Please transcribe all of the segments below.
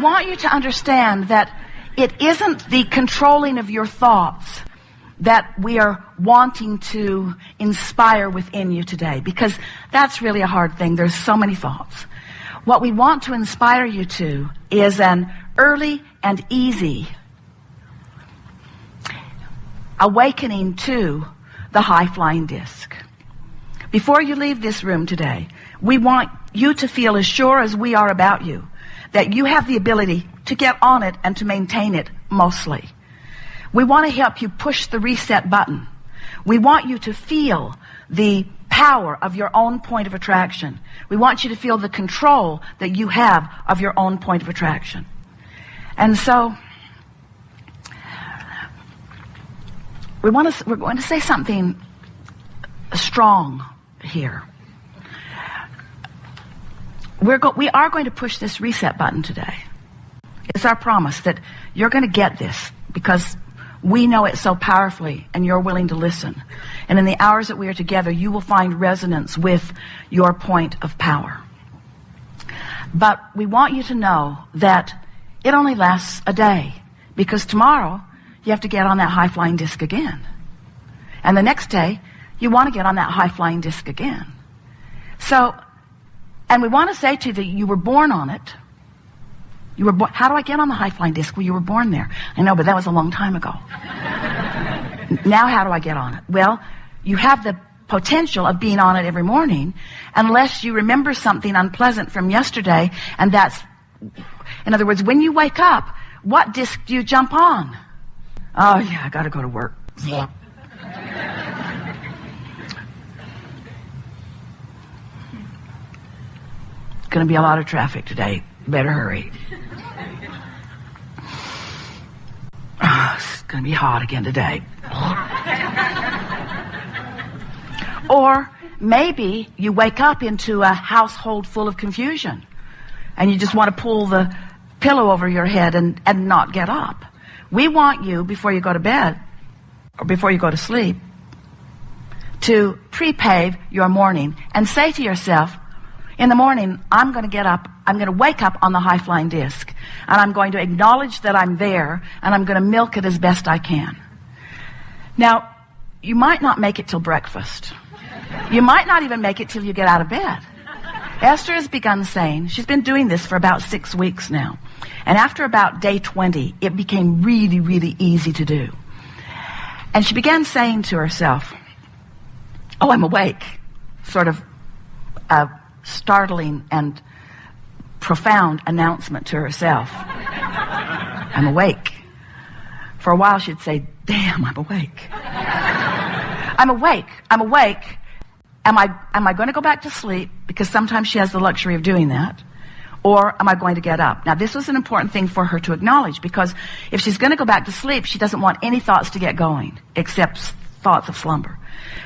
want you to understand that it isn't the controlling of your thoughts that we are wanting to inspire within you today, because that's really a hard thing. There's so many thoughts. What we want to inspire you to is an early and easy awakening to the high-flying disc. Before you leave this room today, we want you to feel as sure as we are about you that you have the ability to get on it and to maintain it mostly. We want to help you push the reset button. We want you to feel the power of your own point of attraction. We want you to feel the control that you have of your own point of attraction. And so, we're going to say something strong here. We are going to push this reset button today. It's our promise that you're going to get this because we know it so powerfully and you're willing to listen. And in the hours that we are together, you will find resonance with your point of power. But we want you to know that it only lasts a day, because tomorrow you have to get on that high-flying disc again. And the next day, you want to get on that high-flying disc again. So, and we want to say to you that you were born on it. You were born. How do I get on the high-flying disc? Well, you were born there. I know, but that was a long time ago. Now how do I get on it? Well, you have the potential of being on it every morning, unless you remember something unpleasant from yesterday, and that's, in other words, when you wake up, what disc do you jump on? Oh yeah, I gotta go to work. Yeah. Gonna be a lot of traffic today. Better hurry. Oh, it's gonna be hot again today. Or maybe you wake up into a household full of confusion and you just want to pull the pillow over your head and not get up. We want you, before you go to bed or before you go to sleep, to pre-pave your morning and say to yourself, in the morning, I'm going to get up, I'm going to wake up on the high-flying disc, and I'm going to acknowledge that I'm there, and I'm going to milk it as best I can. Now, you might not make it till breakfast. You might not even make it till you get out of bed. Esther has begun saying, she's been doing this for about 6 weeks now, and after about day 20, it became really, really easy to do. And she began saying to herself, oh, I'm awake, sort of startling and profound announcement to herself. I'm awake. For a while she'd say, damn, I'm awake. I'm awake. I'm awake. Am I going to go back to sleep? Because sometimes she has the luxury of doing that. Or am I going to get up? Now, this was an important thing for her to acknowledge, because if she's going to go back to sleep, she doesn't want any thoughts to get going, except thoughts of slumber.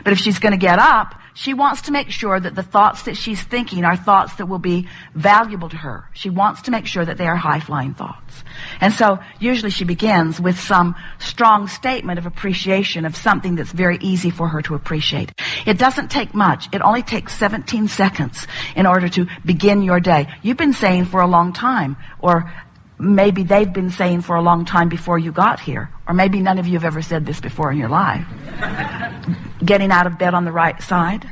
But if she's going to get up, she wants to make sure that the thoughts that she's thinking are thoughts that will be valuable to her. She wants to make sure that they are high-flying thoughts. And so usually she begins with some strong statement of appreciation of something that's very easy for her to appreciate. It doesn't take much. It only takes 17 seconds in order to begin your day. You've been saying for a long time, or maybe they've been saying for a long time before you got here, or maybe none of you have ever said this before in your life. Getting out of bed on the right side,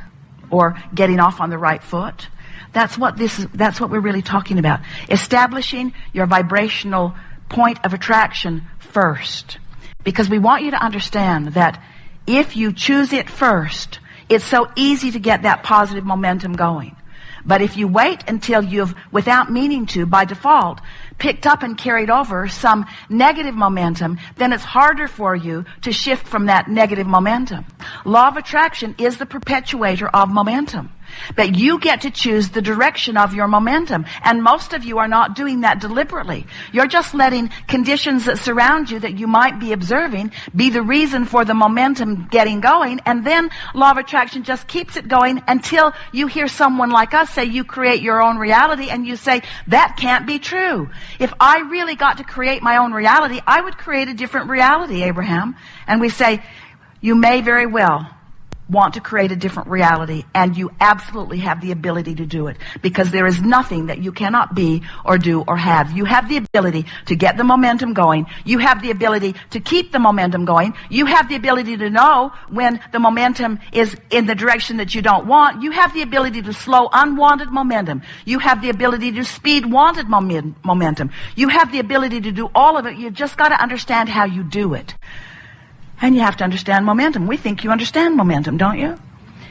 or getting off on the right foot. That's what we're really talking about. Establishing your vibrational point of attraction first. Because we want you to understand that if you choose it first, it's so easy to get that positive momentum going. But if you wait until you've, without meaning to, by default, picked up and carried over some negative momentum, then it's harder for you to shift from that negative momentum. Law of attraction is the perpetuator of momentum. But you get to choose the direction of your momentum. And most of you are not doing that deliberately. You're just letting conditions that surround you that you might be observing be the reason for the momentum getting going. And then law of attraction just keeps it going until you hear someone like us say you create your own reality, and you say, that can't be true. If I really got to create my own reality, I would create a different reality, Abraham. And we say, you may very well, want to create a different reality, and you absolutely have the ability to do it, because there is nothing that you cannot be or do or have. You have the ability to get the momentum going. You have the ability to keep the momentum going. You have the ability to know when the momentum is in the direction that you don't want. You have the ability to slow unwanted momentum. You have the ability to speed wanted momentum. You have the ability to do all of it. You've just got to understand how you do it. And you have to understand momentum. We think you understand momentum, don't you?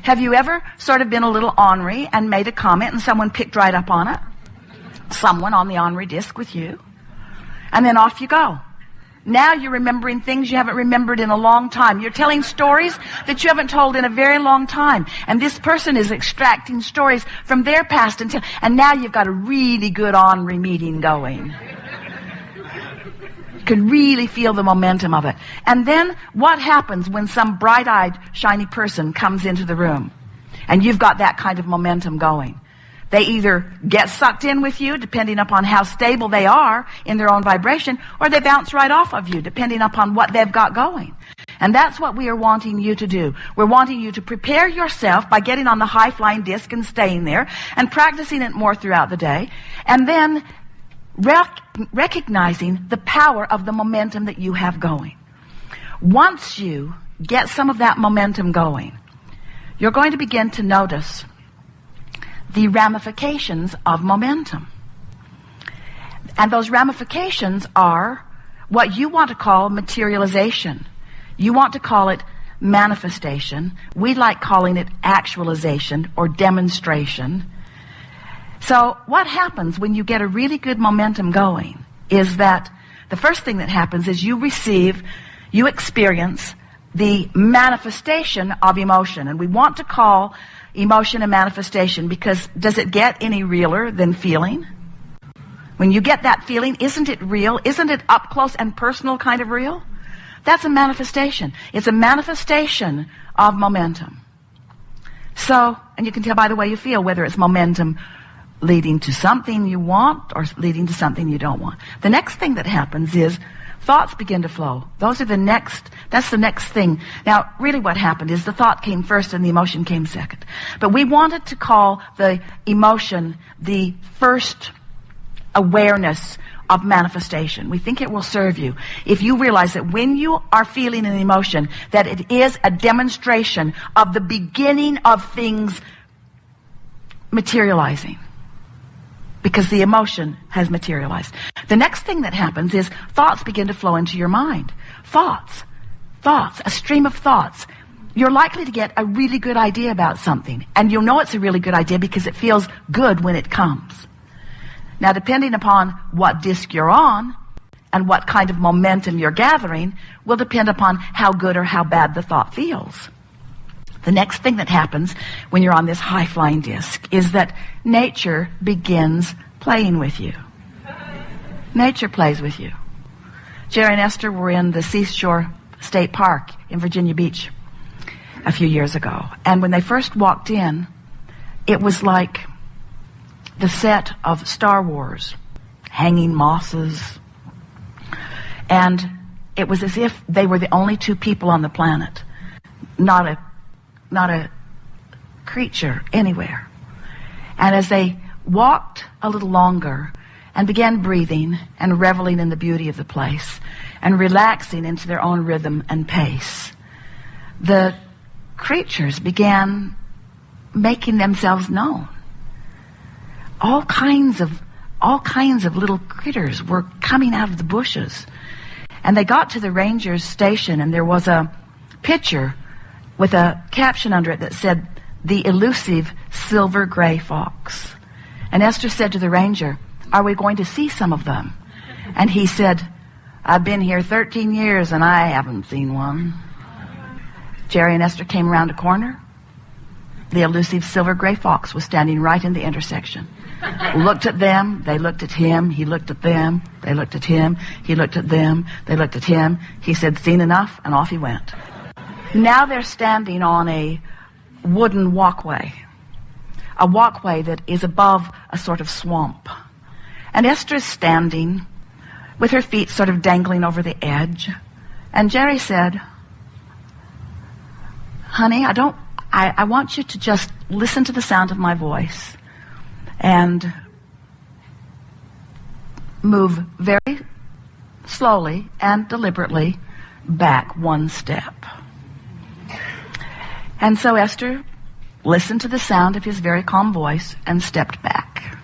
Have you ever sort of been a little ornery and made a comment and someone picked right up on it? Someone on the ornery disc with you. And then off you go. Now you're remembering things you haven't remembered in a long time. You're telling stories that you haven't told in a very long time. And this person is extracting stories from their past and now you've got a really good ornery meeting going. Can really feel the momentum of it. And then what happens when some bright-eyed, shiny person comes into the room and you've got that kind of momentum going? They either get sucked in with you, depending upon how stable they are in their own vibration, or they bounce right off of you, depending upon what they've got going. And that's what we are wanting you to do. We're wanting you to prepare yourself by getting on the high-flying disc and staying there and practicing it more throughout the day, and then recognizing the power of the momentum that you have going. Once you get some of that momentum going, you're going to begin to notice the ramifications of momentum. And those ramifications are what you want to call materialization. You want to call it manifestation. We like calling it actualization or demonstration. So what happens when you get a really good momentum going is that the first thing that happens is you experience the manifestation of emotion. And we want to call emotion a manifestation because does it get any realer than feeling? When you get that feeling, isn't it real? Isn't it up close and personal kind of real? That's a manifestation. It's a manifestation of momentum. So, and you can tell by the way you feel whether it's momentum leading to something you want or leading to something you don't want. The next thing that happens is thoughts begin to flow. That's the next thing. Now, really what happened is the thought came first and the emotion came second. But we wanted to call the emotion the first awareness of manifestation. We think it will serve you if you realize that when you are feeling an emotion, that it is a demonstration of the beginning of things materializing. Because the emotion has materialized. The next thing that happens is thoughts begin to flow into your mind. Thoughts, a stream of thoughts. You're likely to get a really good idea about something. And you'll know it's a really good idea because it feels good when it comes. Now, depending upon what disc you're on and what kind of momentum you're gathering will depend upon how good or how bad the thought feels. The next thing that happens when you're on this high-flying disc is that nature begins playing with you. Nature plays with you. Jerry and Esther were in the Seashore State Park in Virginia Beach a few years ago. And when they first walked in, it was like the set of Star Wars, hanging mosses. And it was as if they were the only two people on the planet. Not a creature anywhere. And as they walked a little longer and began breathing and reveling in the beauty of the place and relaxing into their own rhythm and pace, the creatures began making themselves known. All kinds of little critters were coming out of the bushes. And they got to the ranger's station and there was a picture with a caption under it that said, "The elusive silver gray fox." And Esther said to the ranger, "Are we going to see some of them?" And he said, "I've been here 13 years and I haven't seen one." Jerry and Esther came around a corner. The elusive silver gray fox was standing right in the intersection. Looked at them, they looked at him, he looked at them, they looked at him, he looked at them, they looked at him. He said, "Seen enough," and off he went. Now they're standing on a wooden walkway, a walkway that is above a sort of swamp. And Esther is standing with her feet sort of dangling over the edge. And Jerry said, "Honey, I don't I want you to just listen to the sound of my voice and move very slowly and deliberately back one step. And so Esther listened to the sound of his very calm voice and stepped back.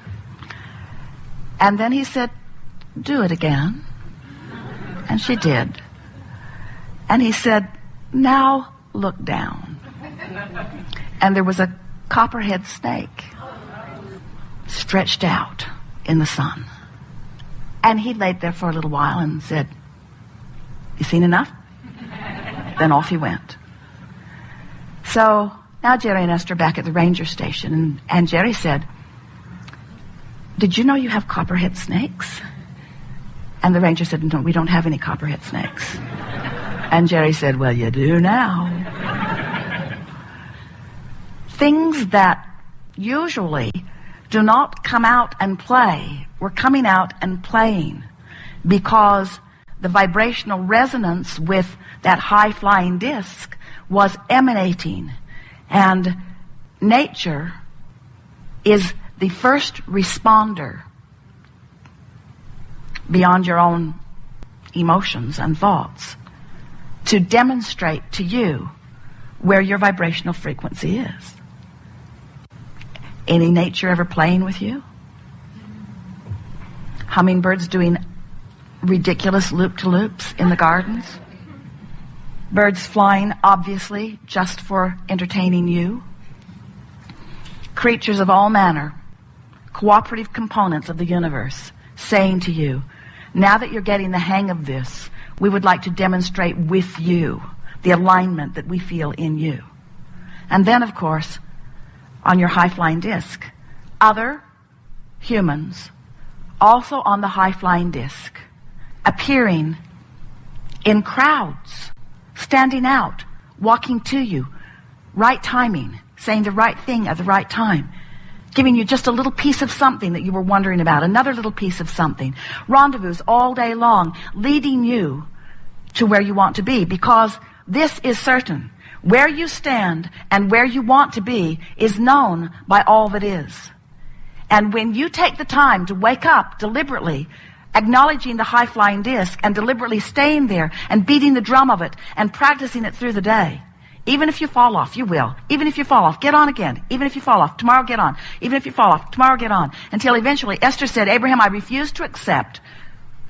And then he said, do it again. And she did. And he said, now look down. And there was a copperhead snake stretched out in the sun. And he laid there for a little while and said, you seen enough? Then off he went. So now Jerry and Esther are back at the ranger station, and Jerry said, did you know you have copperhead snakes? And the ranger said, no, we don't have any copperhead snakes. And Jerry said, well, you do now. Things that usually do not come out and play were coming out and playing because the vibrational resonance with that high-flying disc was emanating. And nature is the first responder beyond your own emotions and thoughts to demonstrate to you where your vibrational frequency is. Any nature ever playing with you? Hummingbirds doing ridiculous loop-to-loops in the gardens? Birds flying, obviously, just for entertaining you? Creatures of all manner, cooperative components of the universe, saying to you, now that you're getting the hang of this, we would like to demonstrate with you the alignment that we feel in you. And then, of course, on your high-flying disc, other humans also on the high-flying disc, appearing in crowds, standing out, walking to you, right timing, saying the right thing at the right time, giving you just a little piece of something that you were wondering about, another little piece of something, rendezvous all day long, leading you to where you want to be, because this is certain. Where you stand and where you want to be is known by all that is. And when you take the time to wake up deliberately, acknowledging the high-flying disc and deliberately staying there and beating the drum of it and practicing it through the day, even if you fall off, you will. Even if you fall off, get on again. Even if you fall off, tomorrow get on. Even if you fall off, tomorrow get on. Until eventually Esther said, Abraham, I refuse to accept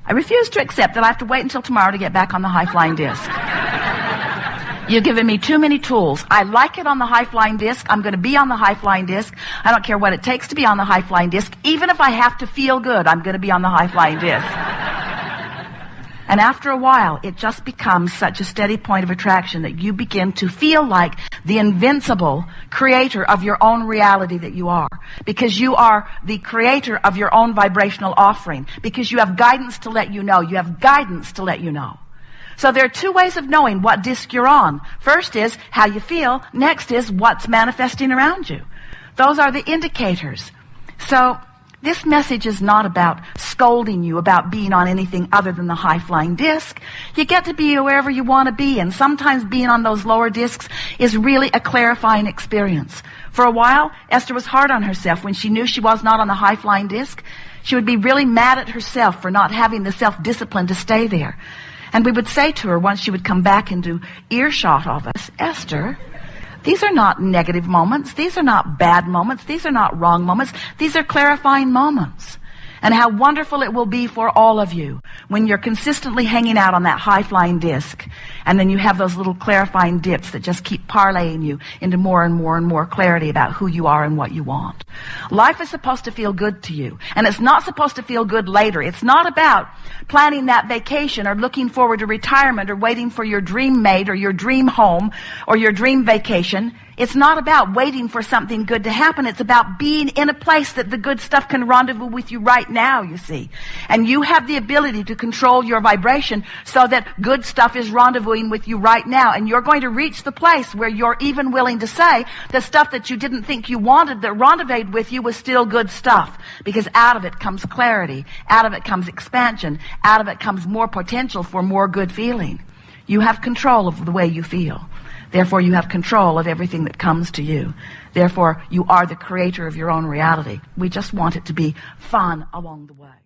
that I have to wait until tomorrow to get back on the high-flying disc. You've given me too many tools. I like it on the high-flying disc. I'm going to be on the high-flying disc. I don't care what it takes to be on the high-flying disc. Even if I have to feel good, I'm going to be on the high-flying disc. And after a while, it just becomes such a steady point of attraction that you begin to feel like the invincible creator of your own reality that you are. Because you are the creator of your own vibrational offering. Because you have guidance to let you know. You have guidance to let you know. So there are two ways of knowing what disc you're on. First is how you feel. Next is what's manifesting around you. Those are the indicators. So this message is not about scolding you about being on anything other than the high-flying disc. You get to be wherever you want to be, and sometimes being on those lower discs is really a clarifying experience. For a while, Esther was hard on herself when she knew she was not on the high-flying disc. She would be really mad at herself for not having the self-discipline to stay there. And we would say to her once she would come back into earshot of us, Esther, these are not negative moments. These are not bad moments. These are not wrong moments. These are clarifying moments. And how wonderful it will be for all of you when you're consistently hanging out on that high-flying disc, and then you have those little clarifying dips that just keep parlaying you into more and more and more clarity about who you are and what you want. Life is supposed to feel good to you, and it's not supposed to feel good later. It's not about planning that vacation or looking forward to retirement or waiting for your dream mate or your dream home or your dream vacation. It's not about waiting for something good to happen. It's about being in a place that the good stuff can rendezvous with you right now, you see. And you have the ability to control your vibration so that good stuff is rendezvousing with you right now. And you're going to reach the place where you're even willing to say the stuff that you didn't think you wanted that rendezvoused with you was still good stuff. Because out of it comes clarity. Out of it comes expansion. Out of it comes more potential for more good feeling. You have control of the way you feel. Therefore, you have control of everything that comes to you. Therefore, you are the creator of your own reality. We just want it to be fun along the way.